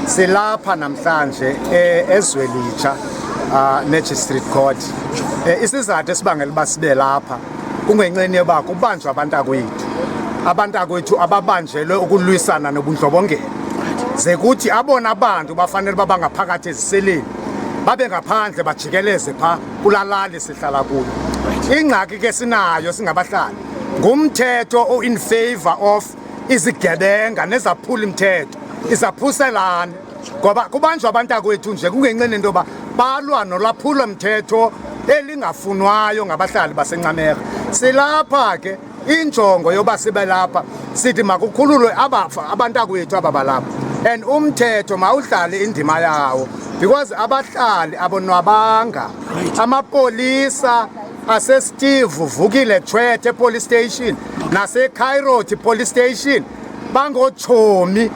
Silapha namhlanje eZwelitsha Magistrate Court. Isizathu esibangela uba sibe lapha kungenxeni yoba kubanjwa abantakwethu ababanjelwe ukulwisana nobundlobongela. Ze kuthi abona abantu bafanele babangaphakathi eziseleni babe ngaphandle bajikeleze pha kulalali sihlala kuyo. Ingxaki ke sinayo singabahlali ngumthetho in favor of izigebenga nezaphula imithetho izaphuselana ngoba kubanjwa abantakwethu nje kungenxeni ntoba balwa nolwaphulo umthetho elingafunwayo ngabahlali baseNcamega. Silapha ke injongo yoba sibe lapha sithi makukhululwe abantakwethu ababalapha and umthetho mawudlale indima yawo because abahlali abonwabanga. Amapolisa ase-Steve Vukile Tshwete police station nase-Khairoti police station bangotshomi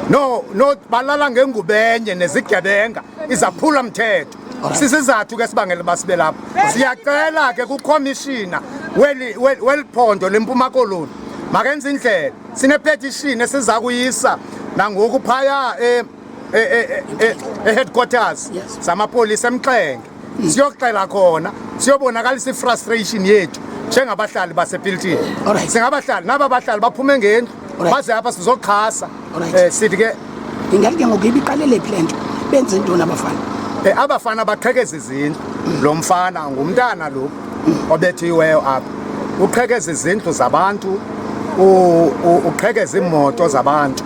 no balala ngengubenye nezigebenga izaphula umthetho. Sisizathu ke sibangela basibe lapha. Siyacela ke kukhomishina weliphondo leMpuma Koloni makenze indlela sinepetition esiza kuyisa nangoku phaya headquarters samapolisa eMxenge siyoxela khona siyobonakalisa ifrustration yethu njengabahlali basePiltini. Singabahlali naba bahlali baphume ngendlu baze apha sizoxhasa. Sithi ke ingathi ke ngokuyiqalele phi lento benze intoni abafana abafana baqhekeza izindlu. Lo mfana ngumntana lo obethiweyo apha uqhekeza izindlu zabantu uqhekeza imoto zabantu.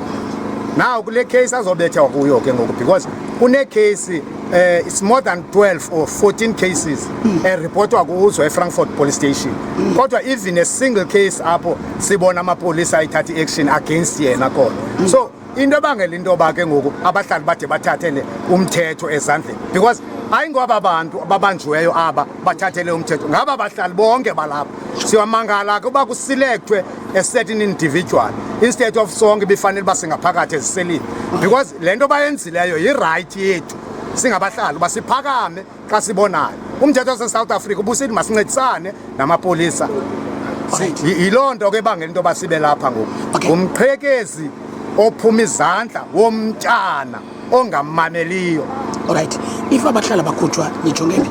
Now kule case azobethwa kuyo ke ngoku because une case it's more than 12 or 14 cases reportwa kuzo eFrankfurt police station. Kodwa even a single case apho sibona amapolisa ayithatha action against yena khona. So into bangela into ba ke ngoku abahlali bade bathathele umthetho ezandleni because ayingoba abantu ababanjiweyo aba bathathele umthetho ngaba bahlali bonke balapha. Siyamangala kuba kuselectwe a certain individual instead of sonke bifanele basingaphakathi eziseleni because lento bayenzileyo yi-right yethu singabahlali basiphakame xa sibonayo. Umthetho waseSouth Africa ubusithi masincedisane namapolisa. Yiloo nto ke bangela into basibe lapha ngoku. Umqhekezi ophuma izandla womntana ongamameliyo. Alright, if abahlala bakhutshwa nijongeni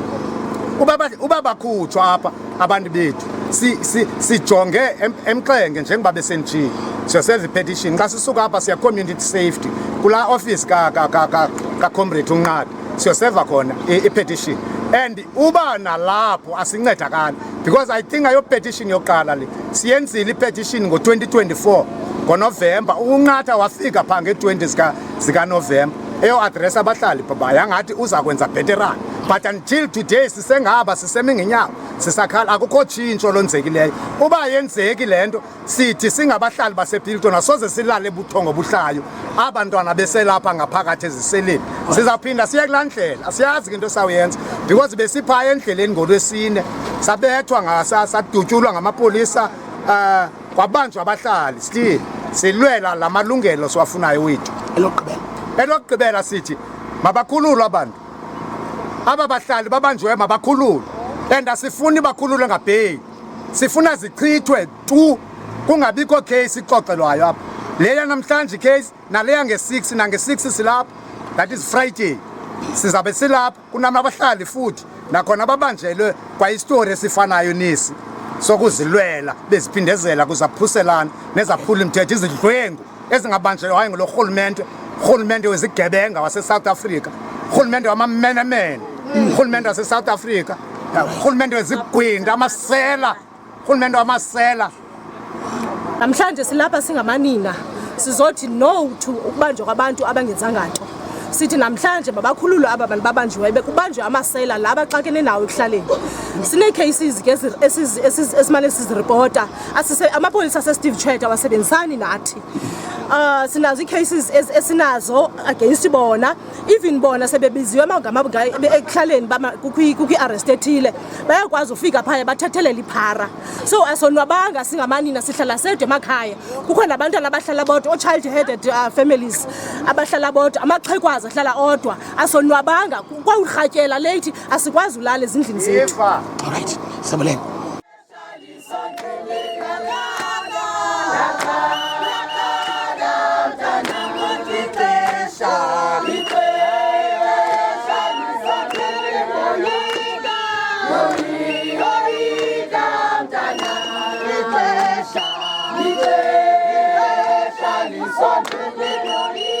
uba bakhutshwa apha abantu bethu sijonge eMxenge njengoba besenjini siyosenza ipetition xa sisuka apha siya community safety kula office ka comrade uNqadi siyoseva khona ipetition and uba nalapho asincedakala because I think ayo petition yoqala le siyenzile ipetition ngo-2024 ngoNovember. uNqatha wafika pha nge-20 zikaNovember eyo address abahlali baba yangathi uza kwenza veteran but until today sisengaba siseme ngenyawo sisakhala akukho tshintsho lonzekileyo. Uba yenzeki lento sithi singabahlali basePiltoni asoze silale ebuthongo buhlayo abantwana beselapha ngaphakathi eziseleni. Sizaphinda siye kulaa ndlela asiyazi into sawuyenza because besipha endleleni ngolwesine sabethwa sadutyulwa ngamapolisa kwabanjwa abahlali still silwela la malungelo siwafunayo wethu. Elokugqibela sithi mabakhululwe abantu aba bahlali babanjwe mabakhululwe and asifuni bakhululwe ngabheyi sifuna zichithwe tu kungabikho case ixoxelwayo apha. Leya namhlanje case naleya nge-6 nange-6 silapha that is Friday sizabe silapha kunamabahlali futhi nakhona babanjelwe kwa istory esifanayo nisi sokuzilwela beziphindezela kuzaphuselana nezaphula imithetho izidlwengu ezingabanjelwa hayi ngolo rhulumente wezigebenga wase-South Africa, rhulumente wamamenemen, rhulumente wase-South Africa, rhulumente wezigwinda amasela, rhulumente wamasela. Namhlanje silapha singamanina sizothi no to ukubanjwa kwabantu abangenzanga nto. Sithi namhlanje mabakhululwe aba bantu babanjiwe bekubanjwe amasela la baxakene nawo ekuhlaleni. Sine cases ke esimane sizireporta amapolisa aseSteve Tshwete wasebenzisani nathi. sinazo ii-cases esinazo against bona, even bona sebebiziwe ekuhlaleni kukwi-arrest ethile, bayakwazi ufika phaya bathethelela iphara. So asonwabanga singamanina, sihlala sedwa emakhaya. Kukho nabantwana abahlala bodwa, oo-child-headed families abahlala bodwa, amaxhekwazi ahlala odwa. Asonwabanga, kwawurhatyela leyithi asikwazi ulala ezindlini zethu. Alright, sabulele. Listen to me,